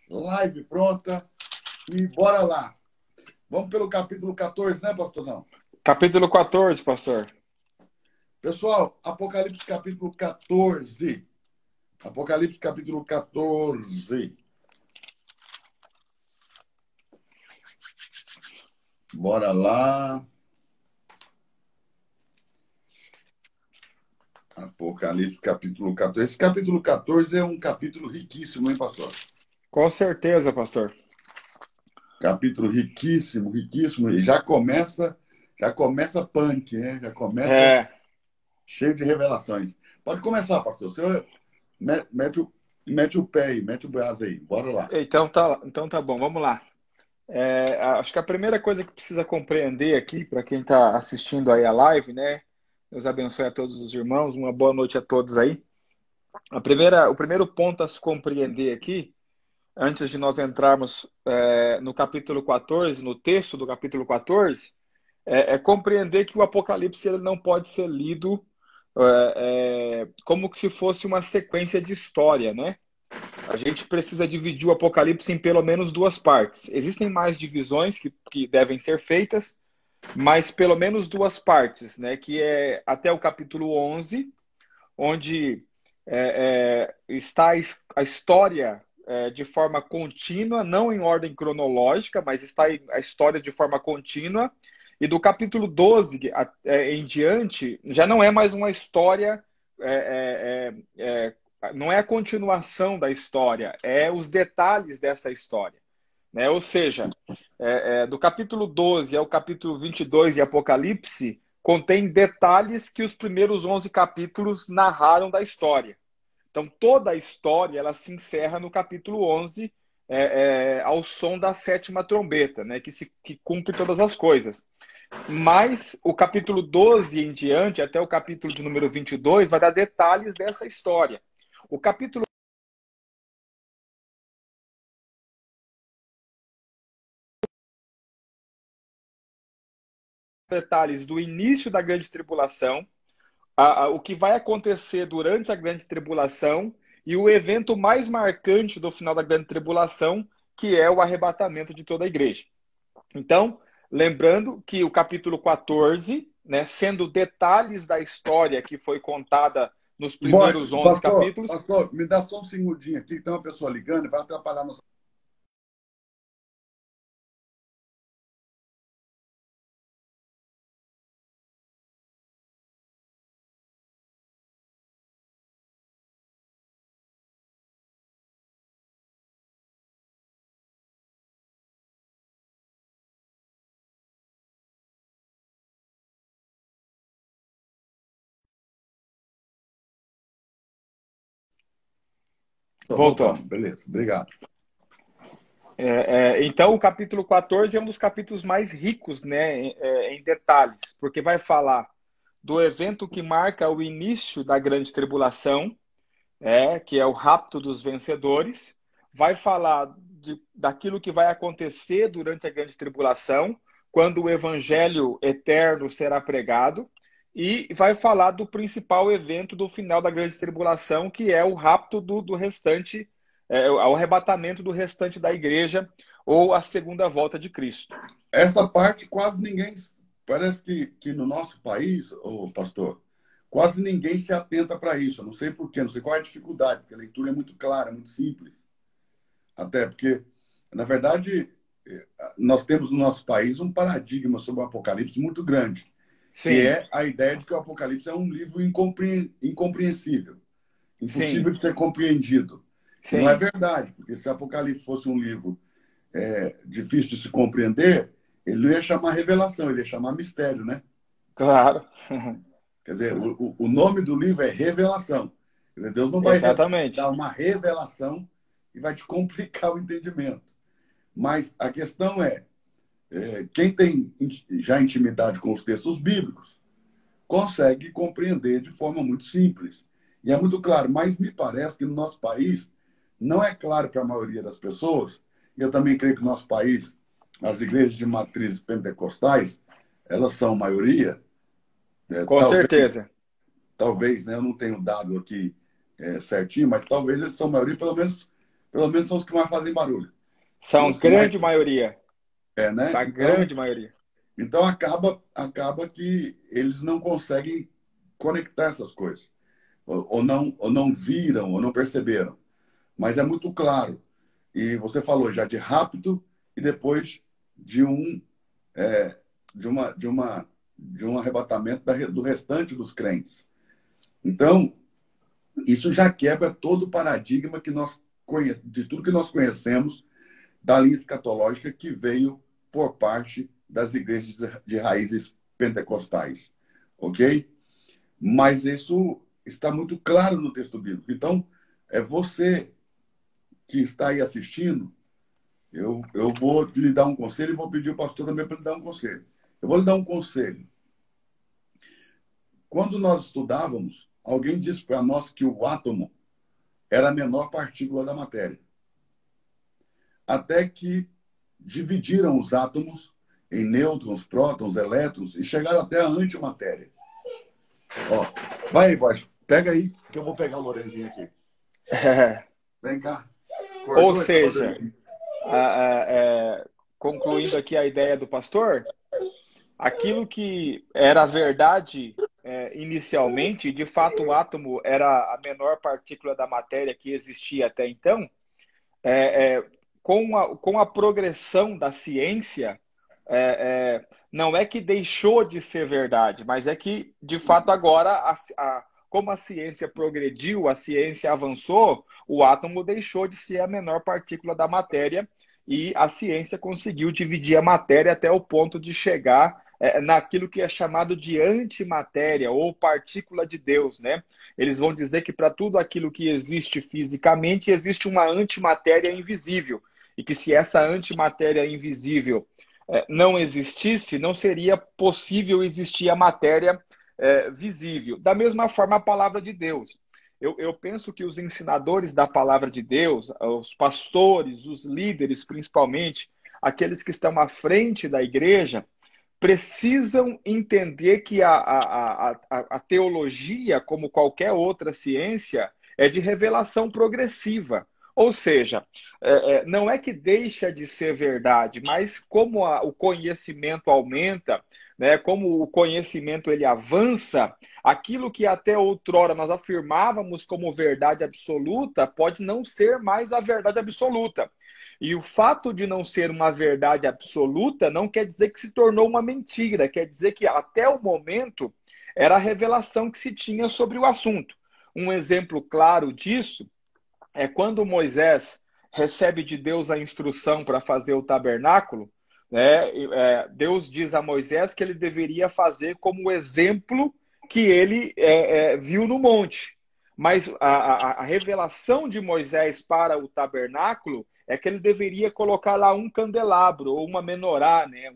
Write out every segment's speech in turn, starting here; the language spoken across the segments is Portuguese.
Live pronta e bora lá. Vamos pelo capítulo 14, né, pastorzão? Capítulo 14, pastor. Pessoal, Apocalipse capítulo 14. Apocalipse capítulo 14. Bora lá. Apocalipse capítulo 14. Esse capítulo 14 é um capítulo riquíssimo, hein, pastor? Com certeza, pastor. Capítulo riquíssimo, riquíssimo. E já começa punk, né? Já começa É, cheio de revelações. Pode começar, pastor. O senhor mete o pé aí, mete o braço aí. Bora lá. então tá bom, vamos lá. Acho que a primeira coisa que precisa compreender aqui, para quem está assistindo aí a live, né? Deus abençoe a todos os irmãos, uma boa noite a todos aí. O primeiro ponto a se compreender aqui, antes de nós entrarmos no capítulo 14, no texto do capítulo 14, é compreender que o Apocalipse ele não pode ser lido como se fosse uma sequência de história, né? A gente precisa dividir o Apocalipse em pelo menos duas partes. Existem mais divisões que devem ser feitas, mas pelo menos duas partes, né? Que é até o capítulo 11, onde está a história de forma contínua, não em ordem cronológica, mas está a história de forma contínua. E do capítulo 12 em diante, já não é mais uma história, não é a continuação da história, é os detalhes dessa história. Né? Ou seja, do capítulo 12 ao capítulo 22 de Apocalipse, contém detalhes que os primeiros 11 capítulos narraram da história. Então, toda a história ela se encerra no capítulo 11, ao som da sétima trombeta, né, que cumpre todas as coisas. Mas o capítulo 12 em diante, até o capítulo de número 22, vai dar detalhes dessa história. O capítulo detalhes do início da grande tribulação, o que vai acontecer durante a grande tribulação e o evento mais marcante do final da grande tribulação, que é o arrebatamento de toda a igreja. Então, lembrando que o capítulo 14, né, sendo detalhes da história que foi contada nos Bora, primeiros 11 capítulos. pastor, me dá só um segundinho aqui, que tem uma pessoa ligando e vai atrapalhar nossa. Voltou. Voltamos, beleza, obrigado. Então, o capítulo 14 é um dos capítulos mais ricos, né, em detalhes, porque vai falar do evento que marca o início da grande tribulação, que é o rapto dos vencedores, vai falar daquilo que vai acontecer durante a grande tribulação, quando o evangelho eterno será pregado, e vai falar do principal evento do final da grande tribulação, que é o rapto do restante, o arrebatamento do restante da igreja, ou a segunda volta de Cristo. Essa parte quase ninguém. Parece que no nosso país, ô pastor, quase ninguém se atenta para isso. Eu não sei por quê, não sei qual é a dificuldade, porque a leitura é muito clara, muito simples. Até porque, na verdade, nós temos no nosso país um paradigma sobre o Apocalipse muito grande, que Sim, é a ideia de que o Apocalipse é um livro incompreensível, impossível sim, de ser compreendido. E não é sim, verdade, porque se o Apocalipse fosse um livro difícil de se compreender, ele não ia chamar revelação, ele ia chamar mistério, né? claro. Quer dizer, o nome do livro é Revelação. Quer dizer, Deus não vai dar Exatamente. uma revelação e vai te complicar o entendimento. Mas a questão quem tem já intimidade com os textos bíblicos consegue compreender de forma muito simples. E é muito claro, mas me parece que no nosso país não é claro para a maioria das pessoas, e eu também creio que no nosso país, as igrejas de matrizes pentecostais, elas são maioria, Com certeza. talvez, né, eu não tenho dado aqui certinho, mas talvez eles são maioria, pelo menos Pelo menos são os que mais fazem barulho. São São os que mais... grande maioria. né? A grande maioria. Então acaba que eles não conseguem conectar essas coisas. Ou não viram, ou não perceberam. Mas é muito claro. E você falou já de rapto e depois de é, de um arrebatamento do restante dos crentes. Então, isso já quebra todo o paradigma de tudo que nós conhecemos da linha escatológica que veio por parte das igrejas de raízes pentecostais. Ok? Mas isso está muito claro no texto bíblico. Então, é você que está aí assistindo, eu vou lhe dar um conselho e vou pedir o pastor também para lhe dar um conselho. Eu vou lhe dar um conselho. Quando nós estudávamos, alguém disse para nós que o átomo era a menor partícula da matéria. Até que dividiram os átomos em nêutrons, prótons, elétrons e chegaram até a antimatéria. Ó, vai aí, baixo. Pega aí, que eu vou pegar o Lorenzinho aqui. Vem cá. Ou seja, concluindo aqui a ideia do pastor, aquilo que era verdade inicialmente, de fato o átomo era a menor partícula da matéria que existia até então, com a progressão da ciência, não é que deixou de ser verdade, mas é que, de fato, agora, como a ciência progrediu, a ciência avançou, o átomo deixou de ser a menor partícula da matéria e a ciência conseguiu dividir a matéria até o ponto de chegar naquilo que é chamado de antimatéria ou partícula de Deus, né? Eles vão dizer que para tudo aquilo que existe fisicamente, existe uma antimatéria invisível. E que se essa antimatéria invisível não existisse, não seria possível existir a matéria visível. Da mesma forma, a palavra de Deus. Eu penso que os ensinadores da palavra de Deus, os pastores, os líderes principalmente, aqueles que estão à frente da igreja, precisam entender que a teologia, como qualquer outra ciência, é de revelação progressiva. Ou seja, não é que deixa de ser verdade, mas como o conhecimento aumenta, né, como o conhecimento ele avança, aquilo que até outrora nós afirmávamos como verdade absoluta pode não ser mais a verdade absoluta. E o fato de não ser uma verdade absoluta não quer dizer que se tornou uma mentira, quer dizer que até o momento era a revelação que se tinha sobre o assunto. Um exemplo claro disso é quando Moisés recebe de Deus a instrução para fazer o tabernáculo, né? Deus diz a Moisés que ele deveria fazer como o exemplo que ele viu no monte. Mas a revelação de Moisés para o tabernáculo é que ele deveria colocar lá um candelabro ou uma menorá, né?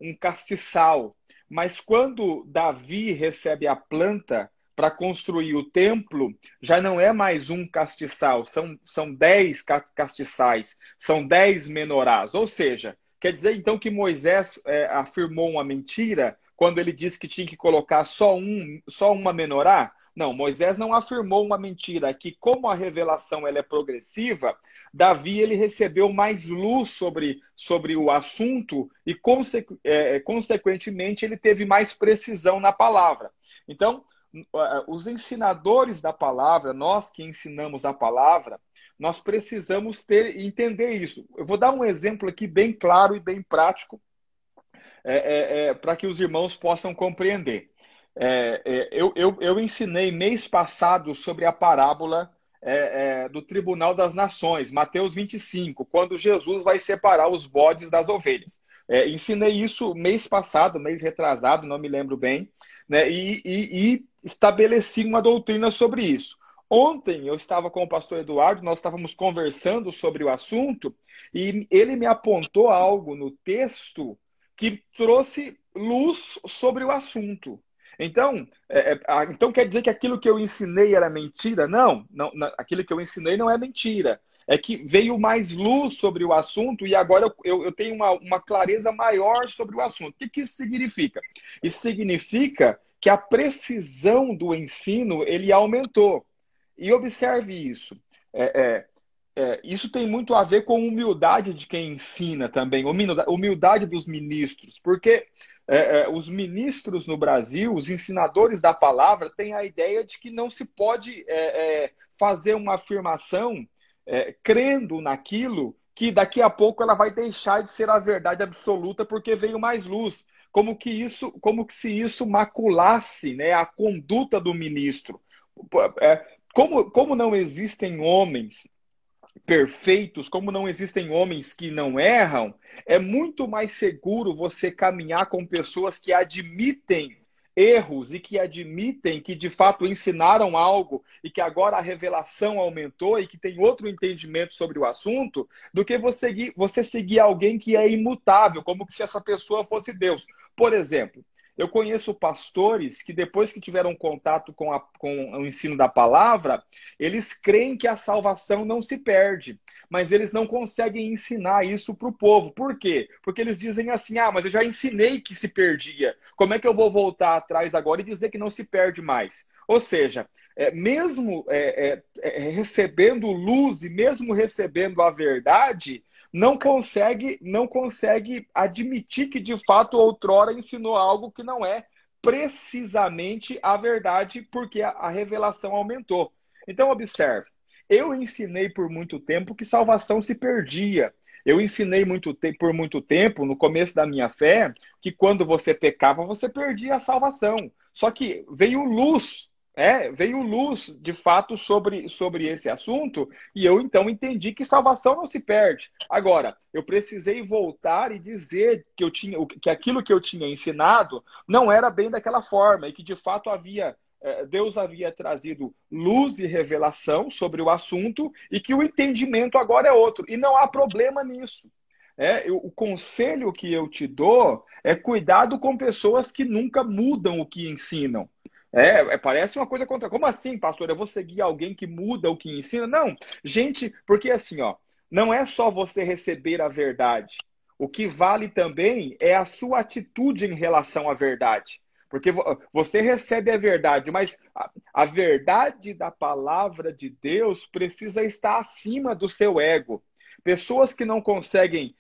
Um castiçal. Mas quando Davi recebe a planta para construir o templo, já não é mais um castiçal, são 10 castiçais, são 10 menorás. Ou seja, quer dizer então que Moisés afirmou uma mentira quando ele disse que tinha que colocar só uma menorá? Não, Moisés não afirmou uma mentira, que como a revelação ela é progressiva, Davi ele recebeu mais luz sobre o assunto e, consequentemente, ele teve mais precisão na palavra. Então, os ensinadores da palavra, nós que ensinamos a palavra, nós precisamos entender isso. Eu vou dar um exemplo aqui bem claro e bem prático para que os irmãos possam compreender. Eu ensinei mês passado sobre a parábola do Tribunal das Nações, Mateus 25, quando Jesus vai separar os bodes das ovelhas. Ensinei isso mês passado, mês retrasado, não me lembro bem, né? E estabeleci uma doutrina sobre isso. Ontem eu estava com o pastor Eduardo, nós estávamos conversando sobre o assunto e ele me apontou algo no texto que trouxe luz sobre o assunto. Então, então quer dizer que aquilo que eu ensinei era mentira? Não, aquilo que eu ensinei não é mentira. É que veio mais luz sobre o assunto e agora eu tenho uma clareza maior sobre o assunto. O que isso significa? Isso significa que a precisão do ensino ele aumentou. E observe isso. é, isso tem muito a ver com humildade de quem ensina também, humildade dos ministros, porque os ministros no Brasil, os ensinadores da palavra, têm a ideia de que não se pode fazer uma afirmação crendo naquilo que daqui a pouco ela vai deixar de ser a verdade absoluta porque veio mais luz. Como que se isso maculasse, né, a conduta do ministro. Como não existem homens perfeitos, como não existem homens que não erram, é muito mais seguro você caminhar com pessoas que admitem erros e que admitem que de fato ensinaram algo e que agora a revelação aumentou e que tem outro entendimento sobre o assunto, do que você seguir alguém que é imutável, como se essa pessoa fosse Deus. Por exemplo, eu conheço pastores que depois que tiveram contato com o ensino da palavra, eles creem que a salvação não se perde, mas eles não conseguem ensinar isso para o povo. Por quê? Porque eles dizem assim, mas eu já ensinei que se perdia. Como é que eu vou voltar atrás agora e dizer que não se perde mais? Ou seja, mesmo recebendo luz e mesmo recebendo a verdade, não consegue admitir que de fato outrora ensinou algo que não é precisamente a verdade, porque a revelação aumentou. Então, observe, eu ensinei por muito tempo que salvação se perdia. Eu ensinei por muito tempo, no começo da minha fé, que quando você pecava, você perdia a salvação. Só que veio luz, de fato, sobre esse assunto, e eu então entendi que salvação não se perde. Agora, eu precisei voltar e dizer que aquilo que eu tinha ensinado não era bem daquela forma, e que de fato Deus havia trazido luz e revelação sobre o assunto e que o entendimento agora é outro. E não há problema nisso. O conselho que eu te dou é cuidado com pessoas que nunca mudam o que ensinam. Parece uma coisa contra. Como assim, pastor? Eu vou seguir alguém que muda o que ensina? Não, gente, porque assim, não é só você receber a verdade. O que vale também é a sua atitude em relação à verdade. Porque você recebe a verdade, mas a verdade da palavra de Deus precisa estar acima do seu ego. Pessoas que não conseguem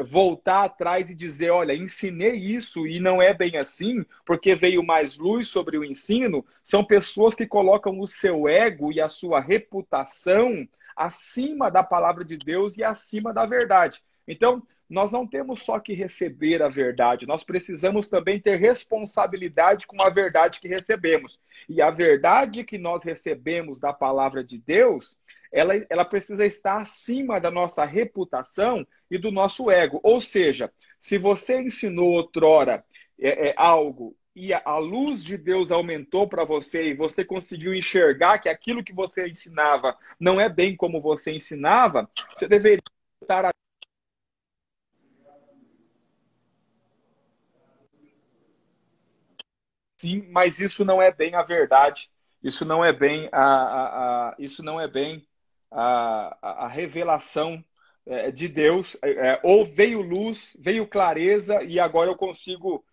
voltar atrás e dizer, olha, ensinei isso e não é bem assim, porque veio mais luz sobre o ensino, são pessoas que colocam o seu ego e a sua reputação acima da palavra de Deus e acima da verdade. Então, nós não temos só que receber a verdade, nós precisamos também ter responsabilidade com a verdade que recebemos. E a verdade que nós recebemos da palavra de Deus, ela precisa estar acima da nossa reputação e do nosso ego. Ou seja, se você ensinou outrora algo e a luz de Deus aumentou para você e você conseguiu enxergar que aquilo que você ensinava não é bem como você ensinava, você deveria estar sim, mas isso não é bem a verdade. Isso não é bem isso não é bem a revelação de Deus. Ou veio luz, veio clareza e agora eu consigo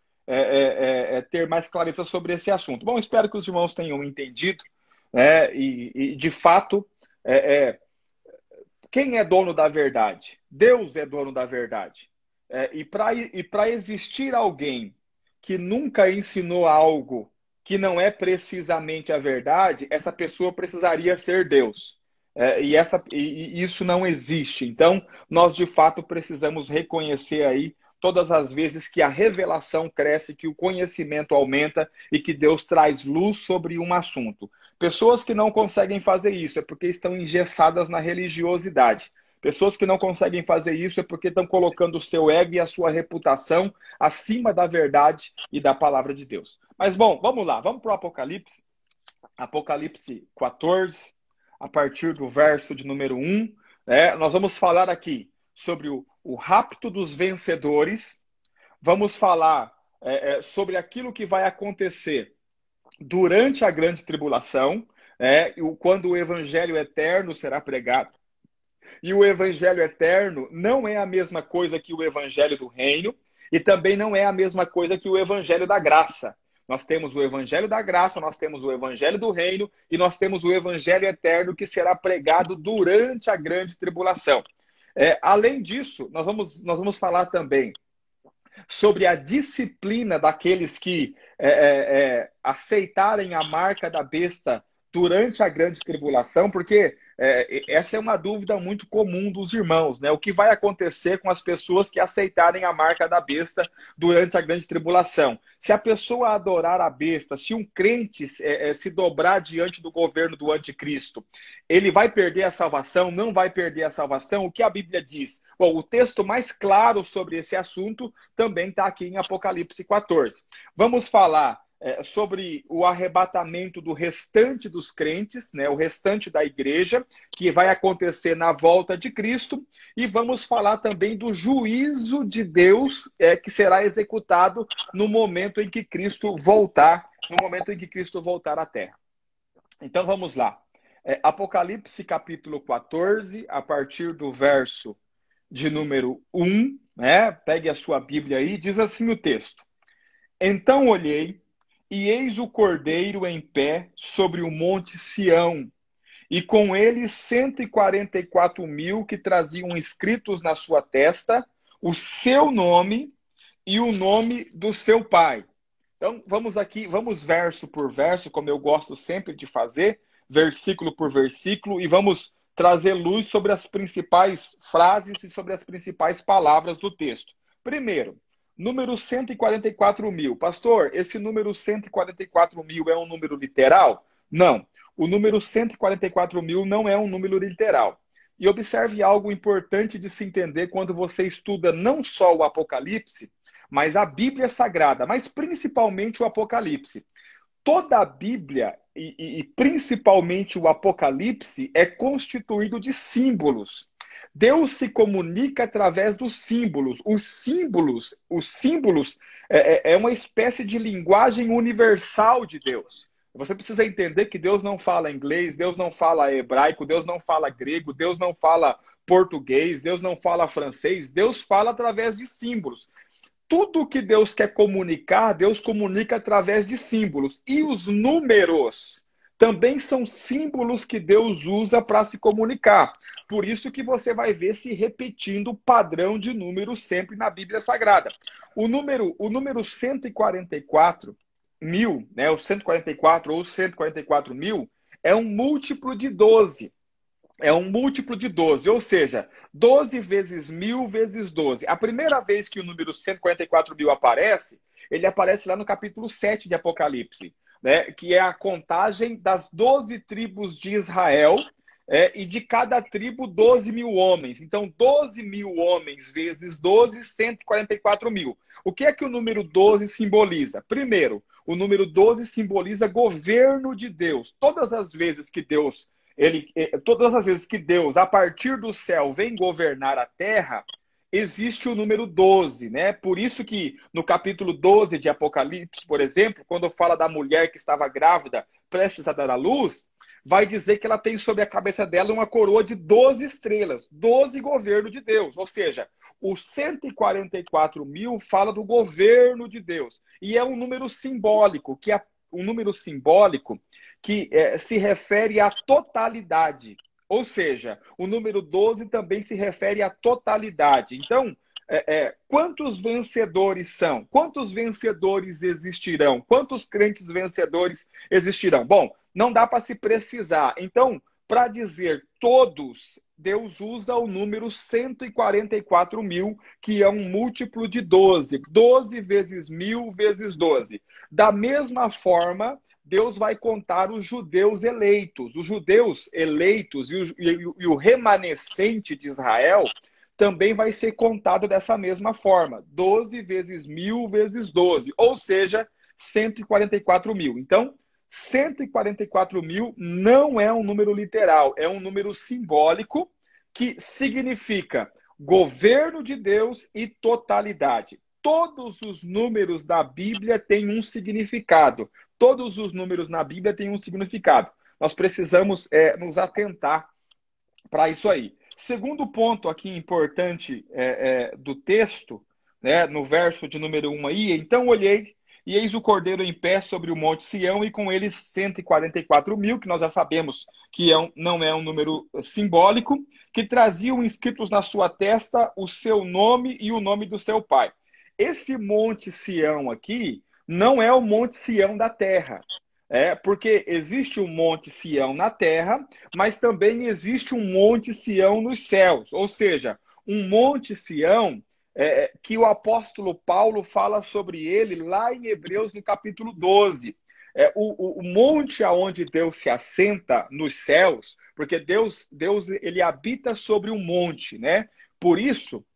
ter mais clareza sobre esse assunto. Bom, espero que os irmãos tenham entendido, e de fato, quem é dono da verdade? Deus é dono da verdade. E para existir alguém que nunca ensinou algo que não é precisamente a verdade, essa pessoa precisaria ser Deus. E isso não existe. Então, nós de fato precisamos reconhecer aí todas as vezes que a revelação cresce, que o conhecimento aumenta e que Deus traz luz sobre um assunto. Pessoas que não conseguem fazer isso é porque estão engessadas na religiosidade. Pessoas que não conseguem fazer isso é porque estão colocando o seu ego e a sua reputação acima da verdade e da palavra de Deus. Mas, bom, vamos lá. Vamos para o Apocalipse. Apocalipse 14, a partir do verso de número 1. Nós vamos falar aqui sobre o rapto dos vencedores. Vamos falar sobre aquilo que vai acontecer durante a grande tribulação, quando o evangelho eterno será pregado. E o evangelho eterno não é a mesma coisa que o evangelho do reino e também não é a mesma coisa que o evangelho da graça. Nós temos o evangelho da graça, nós temos o evangelho do reino e nós temos o evangelho eterno que será pregado durante a grande tribulação. Além disso, nós vamos falar também sobre a disciplina daqueles que aceitarem a marca da besta durante a grande tribulação, porque essa é uma dúvida muito comum dos irmãos, né? O que vai acontecer com as pessoas que aceitarem a marca da besta durante a grande tribulação? Se a pessoa adorar a besta, se um crente se dobrar diante do governo do anticristo, ele vai perder a salvação? Não vai perder a salvação? O que a Bíblia diz? Bom, o texto mais claro sobre esse assunto também está aqui em Apocalipse 14. Vamos falar sobre o arrebatamento do restante dos crentes, né, o restante da igreja, que vai acontecer na volta de Cristo, e vamos falar também do juízo de Deus que será executado no momento em que Cristo voltar, à Terra. Então vamos lá. Apocalipse capítulo 14, a partir do verso de número 1, né? Pegue a sua Bíblia aí, diz assim o texto: Então olhei, e eis o Cordeiro em pé sobre o monte Sião, e com ele 144.000 que traziam escritos na sua testa o seu nome e o nome do seu pai. Então, vamos verso por verso, como eu gosto sempre de fazer, versículo por versículo, e vamos trazer luz sobre as principais frases e sobre as principais palavras do texto. Primeiro, número 144.000. Pastor, esse número 144.000 é um número literal? Não. O número 144.000 não é um número literal. E observe algo importante de se entender quando você estuda não só o Apocalipse, mas a Bíblia Sagrada, mas principalmente o Apocalipse. Toda a Bíblia, e principalmente o Apocalipse, é constituído de símbolos. Deus se comunica através dos símbolos. Os símbolos é uma espécie de linguagem universal de Deus. Você precisa entender que Deus não fala inglês, Deus não fala hebraico, Deus não fala grego, Deus não fala português, Deus não fala francês, Deus fala através de símbolos. Tudo que Deus quer comunicar, Deus comunica através de símbolos. E os números também são símbolos que Deus usa para se comunicar. Por isso que você vai ver se repetindo o padrão de números sempre na Bíblia Sagrada. O número 144.000, né, o 144 ou 144.000, é um múltiplo de 12. É um múltiplo de 12, ou seja, 12 vezes 1.000 vezes 12. A primeira vez que o número 144.000 aparece, ele aparece lá no capítulo 7 de Apocalipse, né, que é a contagem das 12 tribos de Israel, e de cada tribo 12.000 homens. Então, 12.000 homens vezes 12, 144.000. O que é que o número 12 simboliza? Primeiro, o número 12 simboliza governo de Deus. Todas as vezes que Deus, a partir do céu, vem governar a terra, existe o número 12, né? Por isso que no capítulo 12 de Apocalipse, por exemplo, quando fala da mulher que estava grávida, prestes a dar à luz, vai dizer que ela tem sobre a cabeça dela uma coroa de 12 estrelas, 12 governo de Deus. Ou seja, o 144.000 fala do governo de Deus. E é um número simbólico, que se refere à totalidade. Ou seja, o número 12 também se refere à totalidade. Então, quantos vencedores são? Quantos vencedores existirão? Quantos crentes vencedores existirão? Bom, não dá para se precisar. Então, para dizer todos, Deus usa o número 144.000, que é um múltiplo de 12. 12 vezes 1.000 vezes 12. Da mesma forma, Deus vai contar os judeus eleitos. Os judeus eleitos e o remanescente de Israel também vai ser contado dessa mesma forma. 12 vezes 1.000 vezes 12. Ou seja, 144.000. Então, 144.000 não é um número literal, é um número simbólico que significa governo de Deus e totalidade. Todos os números da Bíblia têm um significado. Todos os números na Bíblia têm um significado. Nós precisamos nos atentar para isso aí. Segundo ponto aqui importante do texto, né, no verso de número 1 aí, então olhei, e eis o cordeiro em pé sobre o monte Sião, e com ele 144 mil, que nós já sabemos que não é um número simbólico, que traziam inscritos na sua testa o seu nome e o nome do seu pai. Esse monte Sião aqui não é o monte Sião da terra. Porque existe um monte Sião na terra, mas também existe um monte Sião nos céus. Ou seja, um monte Sião que o apóstolo Paulo fala sobre ele lá em Hebreus, no capítulo 12. O monte aonde Deus se assenta nos céus, porque Deus ele habita sobre um monte, né? Por isso,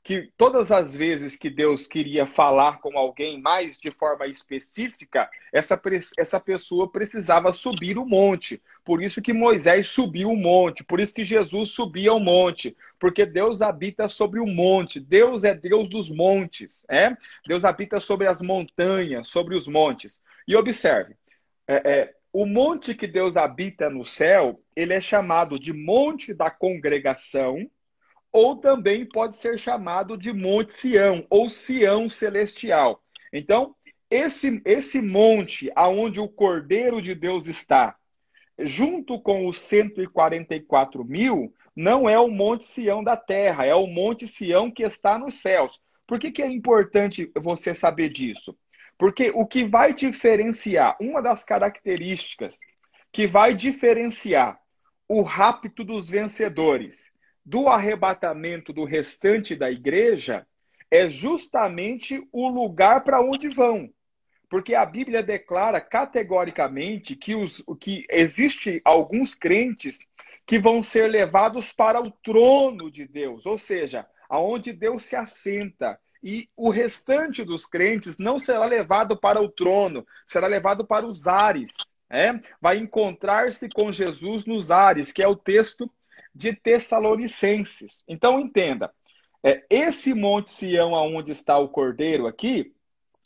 que todas as vezes que Deus queria falar com alguém mais de forma específica, essa pessoa precisava subir o monte. Por isso que Moisés subiu o monte, por isso que Jesus subia o monte, porque Deus habita sobre o monte. Deus é Deus dos montes, Deus habita sobre as montanhas, sobre os montes. E observe, o monte que Deus habita no céu, ele é chamado de monte da congregação, ou também pode ser chamado de Monte Sião, ou Sião Celestial. Então, esse monte aonde o Cordeiro de Deus está, junto com os 144 mil, não é o Monte Sião da terra, é o Monte Sião que está nos céus. Por que é importante você saber disso? Porque o que vai diferenciar, uma das características que vai diferenciar o rapto dos vencedores do arrebatamento do restante da igreja é justamente o lugar para onde vão. Porque a Bíblia declara categoricamente que existe alguns crentes que vão ser levados para o trono de Deus, ou seja, aonde Deus se assenta. E o restante dos crentes não será levado para o trono, será levado para os ares. Vai encontrar-se com Jesus nos ares, que é o texto de Tessalonicenses. Então, entenda, esse Monte Sião aonde está o Cordeiro aqui,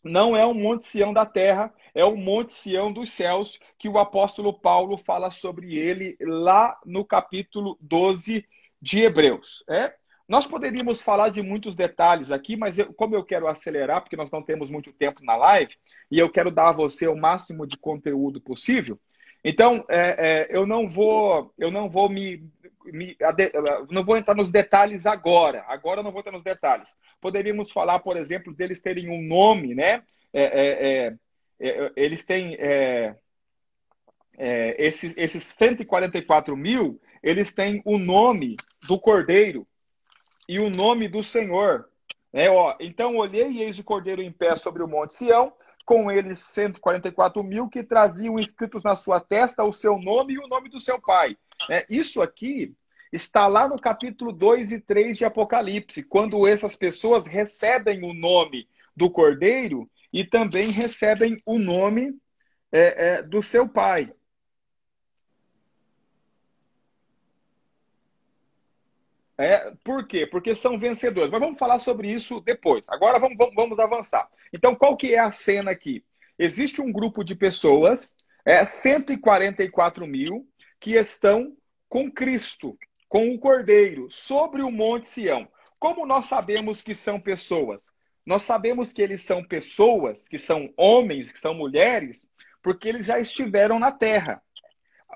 não é o Monte Sião da terra, é o Monte Sião dos céus, que o apóstolo Paulo fala sobre ele lá no capítulo 12 de Hebreus. Nós poderíamos falar de muitos detalhes aqui, mas como eu quero acelerar, porque nós não temos muito tempo na live, e eu quero dar a você o máximo de conteúdo possível, então eu não vou não vou entrar nos detalhes agora. Agora eu não vou entrar nos detalhes. Poderíamos falar, por exemplo, deles terem um nome, né? Eles têm esses 144 mil, eles têm o nome do Cordeiro e o nome do Senhor. Então olhei e eis o Cordeiro em pé sobre o monte Sião, com eles 144 mil que traziam escritos na sua testa o seu nome e o nome do seu pai. Isso aqui está lá no capítulo 2 e 3 de Apocalipse, quando essas pessoas recebem o nome do Cordeiro e também recebem o nome do seu pai. Por quê? Porque são vencedores. Mas vamos falar sobre isso depois. Agora vamos avançar. Então, qual que é a cena aqui? Existe um grupo de pessoas, 144 mil, que estão com Cristo, com o Cordeiro, sobre o Monte Sião. Como nós sabemos que são pessoas? Nós sabemos que eles são pessoas, que são homens, que são mulheres, porque eles já estiveram na terra.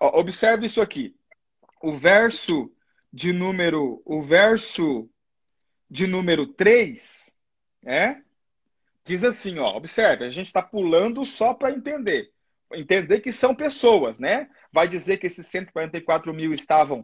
Observe isso aqui. O verso de número 3, diz assim, observe, a gente está pulando só para entender que são pessoas, né? Vai dizer que esses 144 mil estavam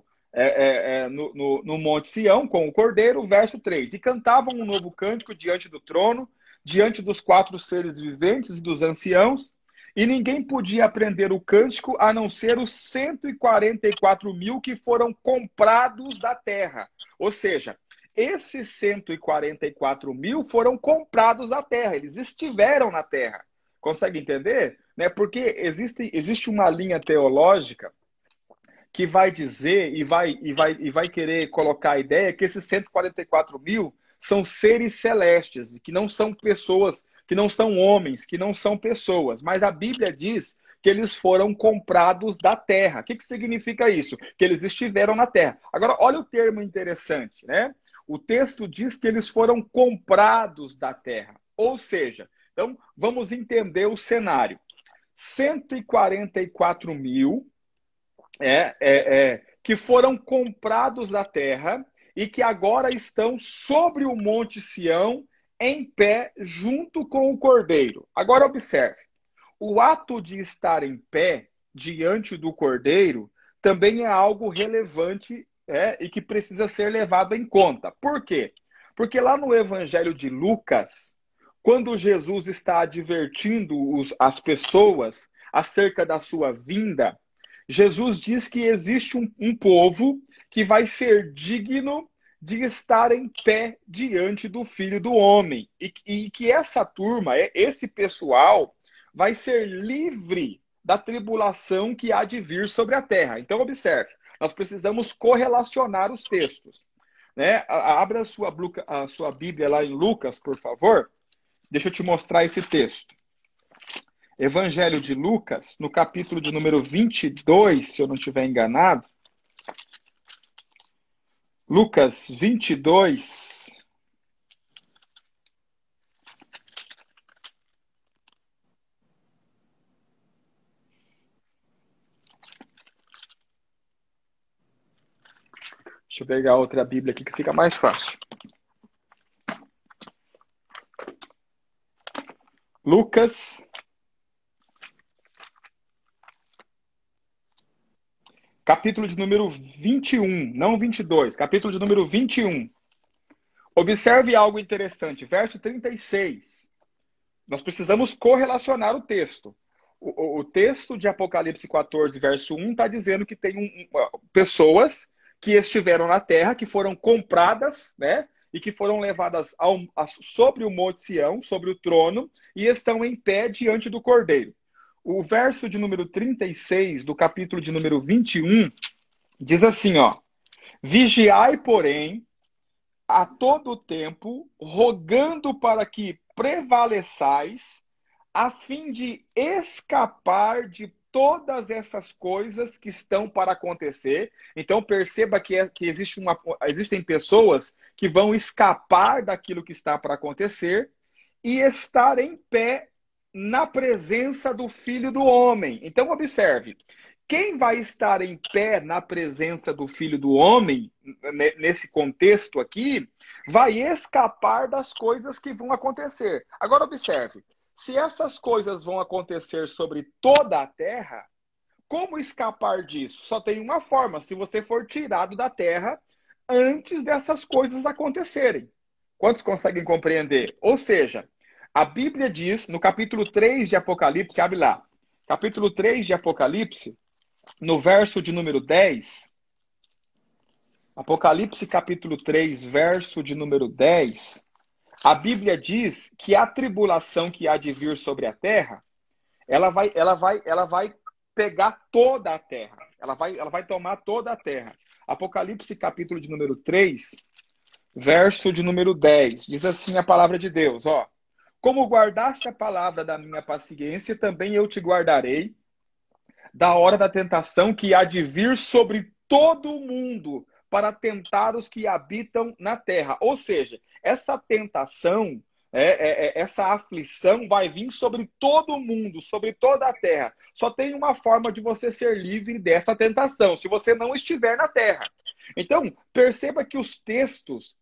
no Monte Sião com o Cordeiro, verso 3, e cantavam um novo cântico diante do trono, diante dos 4 seres viventes e dos anciãos, e ninguém podia aprender o cântico a não ser os 144 mil que foram comprados da terra. Ou seja, esses 144 mil foram comprados da terra, eles estiveram na terra. Consegue entender? Porque existe uma linha teológica que vai dizer e vai querer colocar a ideia que esses 144 mil são seres celestes, que não são pessoas, que não são homens, que não são pessoas. Mas a Bíblia diz que eles foram comprados da terra. O que significa isso? Que eles estiveram na terra. Agora, olha o termo interessante, né? O texto diz que eles foram comprados da terra. Ou seja, Então, vamos entender o cenário. 144 mil que foram comprados da terra e que agora estão sobre o Monte Sião, em pé, junto com o Cordeiro. Agora observe, o ato de estar em pé diante do Cordeiro também é algo relevante e que precisa ser levado em conta. Por quê? Porque lá no Evangelho de Lucas, quando Jesus está advertindo as pessoas acerca da sua vinda, Jesus diz que existe um povo que vai ser digno de estar em pé diante do Filho do Homem. E que essa turma, esse pessoal, vai ser livre da tribulação que há de vir sobre a terra. Então, observe, nós precisamos correlacionar os textos. Né? Abra a sua Bíblia lá em Lucas, por favor. Deixa eu te mostrar esse texto. Evangelho de Lucas, no capítulo de número 22, se eu não estiver enganado. Lucas 22. Deixa eu pegar outra Bíblia aqui que fica mais fácil. Lucas, capítulo de número 21, não 22, capítulo de número 21. Observe algo interessante, verso 36. Nós precisamos correlacionar o texto. O texto de Apocalipse 14, verso 1, está dizendo que tem pessoas que estiveram na terra, que foram compradas, né? E que foram levadas sobre o Monte Sião, sobre o trono, e estão em pé diante do Cordeiro. O verso de número 36, do capítulo de número 21, diz assim, ó: Vigiai, porém, a todo tempo, rogando para que prevaleçais, a fim de escapar de todas essas coisas que estão para acontecer. Então, perceba que existem pessoas que vão escapar daquilo que está para acontecer e estar em pé na presença do Filho do Homem. Então, observe. Quem vai estar em pé na presença do Filho do Homem, nesse contexto aqui, vai escapar das coisas que vão acontecer. Agora, observe. Se essas coisas vão acontecer sobre toda a terra, como escapar disso? Só tem uma forma, se você for tirado da terra antes dessas coisas acontecerem. Quantos conseguem compreender? Ou seja, a Bíblia diz, no capítulo 3 de Apocalipse, abre lá, capítulo 3 de Apocalipse, no verso de número 10, Apocalipse capítulo 3, verso de número 10, a Bíblia diz que a tribulação que há de vir sobre a terra, ela vai pegar toda a terra. Ela vai tomar toda a terra. Apocalipse capítulo de número 3, verso de número 10. Diz assim a palavra de Deus, ó: Como guardaste a palavra da minha paciência, também eu te guardarei da hora da tentação que há de vir sobre todo o mundo, para tentar os que habitam na terra. Ou seja, essa tentação, essa aflição vai vir sobre todo o mundo, sobre toda a terra. Só tem uma forma de você ser livre dessa tentação, se você não estiver na terra. Então, perceba que os textos,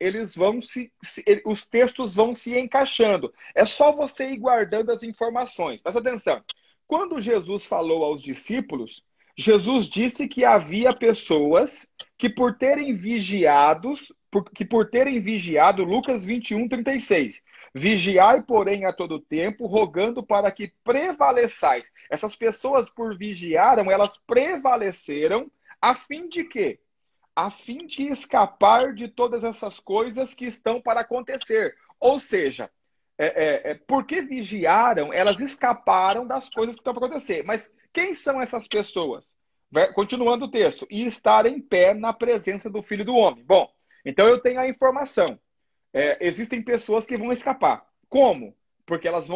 os textos vão se encaixando. É só você ir guardando as informações. Presta atenção. Quando Jesus falou aos discípulos, Jesus disse que havia pessoas que por terem vigiado, Lucas 21, 36, vigiai, porém, a todo tempo, rogando para que prevaleçais. Essas pessoas, por vigiaram, elas prevaleceram, a fim de quê? A fim de escapar de todas essas coisas que estão para acontecer. Ou seja, porque vigiaram, elas escaparam das coisas que estão para acontecer. Mas quem são essas pessoas? Continuando o texto. E estar em pé na presença do Filho do Homem. Bom, então eu tenho a informação. Existem pessoas que vão escapar. Como? Porque elas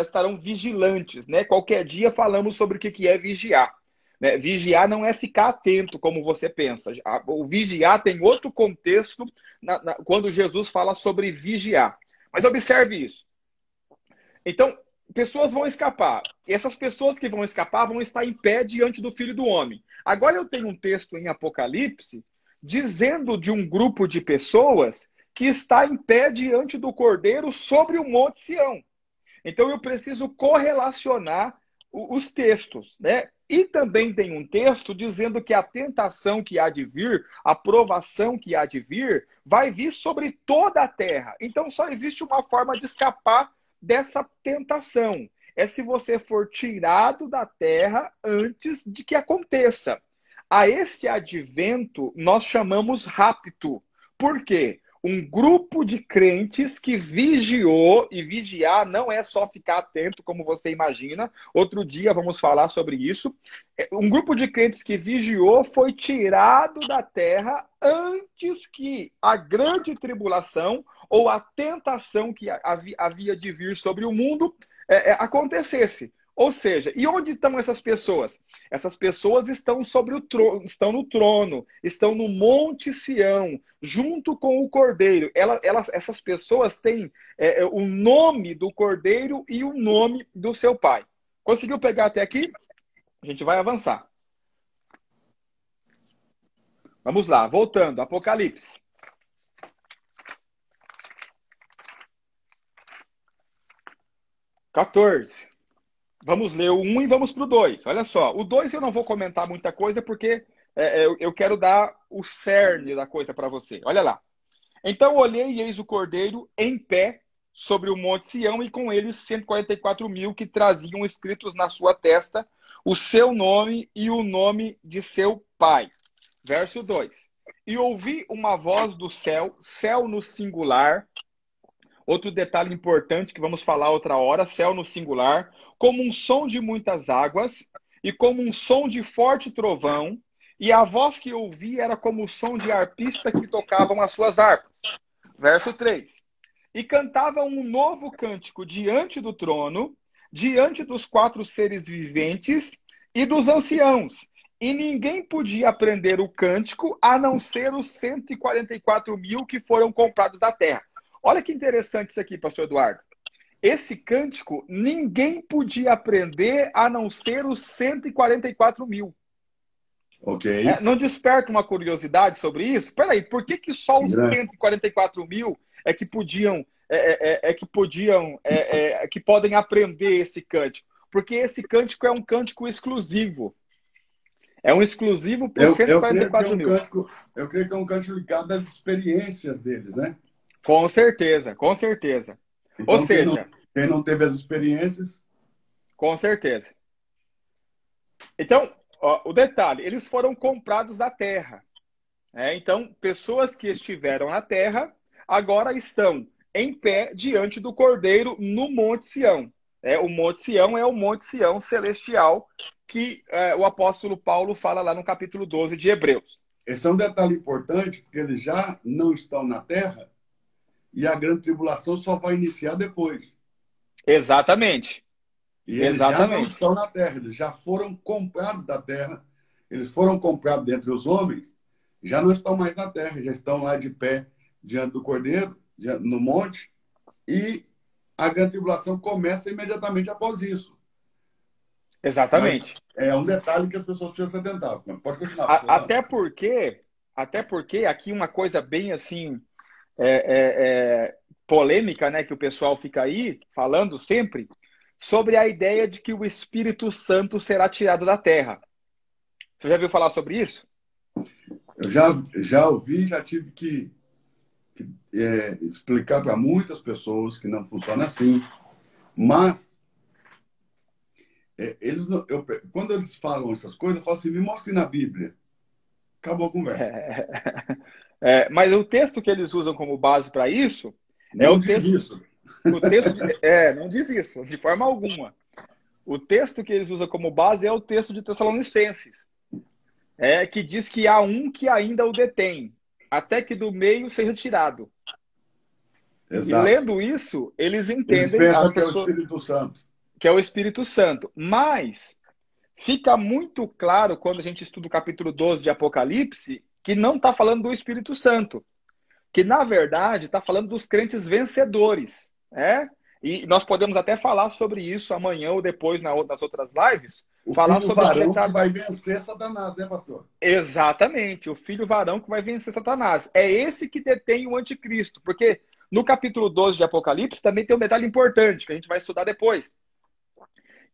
estarão vigilantes, né? Qualquer dia falamos sobre o que é vigiar. Né? Vigiar não é ficar atento, como você pensa. O vigiar tem outro contexto quando Jesus fala sobre vigiar. Mas observe isso. Então, pessoas vão escapar. E essas pessoas que vão escapar vão estar em pé diante do Filho do Homem. Agora eu tenho um texto em Apocalipse dizendo de um grupo de pessoas que está em pé diante do Cordeiro sobre o Monte Sião. Então eu preciso correlacionar os textos, né? E também tem um texto dizendo que a tentação que há de vir, a provação que há de vir, vai vir sobre toda a terra. Então só existe uma forma de escapar dessa tentação. É se você for tirado da terra antes de que aconteça. A esse advento nós chamamos rapto. Por quê? Um grupo de crentes que vigiou, e vigiar não é só ficar atento, como você imagina. Outro dia vamos falar sobre isso. Um grupo de crentes que vigiou foi tirado da terra antes que a grande tribulação ou a tentação que havia de vir sobre o mundo acontecesse. Ou seja, e onde estão essas pessoas? Essas pessoas estão sobre o trono, estão no trono, estão no Monte Sião, junto com o Cordeiro. Essas pessoas têm o nome do Cordeiro e o nome do seu pai. Conseguiu pegar até aqui? A gente vai avançar. Vamos lá, voltando, Apocalipse. (14). Vamos ler o 1 e vamos para o 2. Olha só, o 2 eu não vou comentar muita coisa porque eu quero dar o cerne da coisa para você. Olha lá. Então olhei e eis o Cordeiro em pé sobre o Monte Sião e com ele 144.000 que traziam escritos na sua testa o seu nome e o nome de seu pai. Verso 2. E ouvi uma voz do céu, céu no singular. Outro detalhe importante que vamos falar outra hora, céu no singular, como um som de muitas águas e como um som de forte trovão, e a voz que ouvi era como o som de arpistas que tocavam as suas harpas. Verso 3. E cantavam um novo cântico diante do trono, diante dos 4 seres viventes e dos anciãos. E ninguém podia aprender o cântico a não ser os 144.000 que foram comprados da terra. Olha que interessante isso aqui, pastor Eduardo. Esse cântico, ninguém podia aprender a não ser os 144.000. Ok. Não desperta uma curiosidade sobre isso? Peraí, por que só os 144.000 que podem aprender esse cântico? Porque esse cântico é um cântico exclusivo. É um exclusivo para os 144.000. Eu creio que é um cântico ligado às experiências deles, né? Com certeza, com certeza. Então, Ou seja, quem não teve as experiências... Com certeza. Então, o detalhe, eles foram comprados da terra. Então, pessoas que estiveram na terra, agora estão em pé diante do Cordeiro no Monte Sião. O Monte Sião é o Monte Sião celestial que o apóstolo Paulo fala lá no capítulo 12 de Hebreus. Esse é um detalhe importante, porque eles já não estão na terra e a grande tribulação só vai iniciar depois. Exatamente. E eles já não estão na terra, eles já foram comprados da terra, eles foram comprados dentre os homens, já não estão mais na terra, já estão lá de pé diante do Cordeiro, no monte, e a grande tribulação começa imediatamente após isso. Exatamente. Mas é um detalhe que as pessoas precisam se atentar. Pode continuar. Até porque aqui uma coisa bem assim polêmica, né, que o pessoal fica aí falando sempre, sobre a ideia de que o Espírito Santo será tirado da terra. Você já ouviu falar sobre isso? Eu já ouvi, já tive que explicar para muitas pessoas que não funciona assim. Mas, quando eles falam essas coisas, eu falo assim, me mostre na Bíblia. Acabou a conversa. Mas o texto que eles usam como base para isso não diz isso. O texto não diz isso, de forma alguma. O texto que eles usam como base é o texto de Tessalonicenses, que diz que há um que ainda o detém, até que do meio seja tirado. Exato. E lendo isso, eles entendem que é o Espírito Santo. Que é o Espírito Santo. Mas fica muito claro quando a gente estuda o capítulo 12 de Apocalipse que não está falando do Espírito Santo. Que, na verdade, está falando dos crentes vencedores. E nós podemos até falar sobre isso amanhã ou depois nas outras lives. O Falar filho sobre esse varão que detalhe. vai vencer Satanás, né, pastor? Exatamente, o filho varão que vai vencer Satanás. É esse que detém o anticristo. Porque no capítulo 12 de Apocalipse também tem um detalhe importante que a gente vai estudar depois.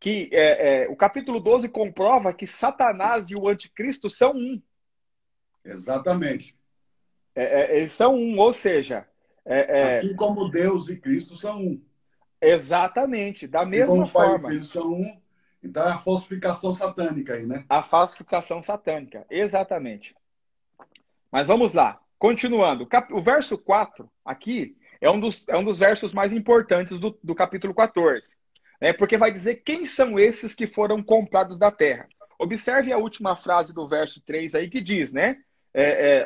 Que o capítulo 12 comprova que Satanás e o anticristo são um. Exatamente. Eles são um, ou seja, Assim como Deus e Cristo são um. exatamente, da Assim como mesma o Pai e o forma. Filho são um. Então é a falsificação satânica aí, né? A falsificação satânica, exatamente. Mas vamos lá, continuando. O verso 4 aqui é um dos versos mais importantes do capítulo 14. Porque vai dizer quem são esses que foram comprados da terra. Observe a última frase do verso 3 aí que diz, né?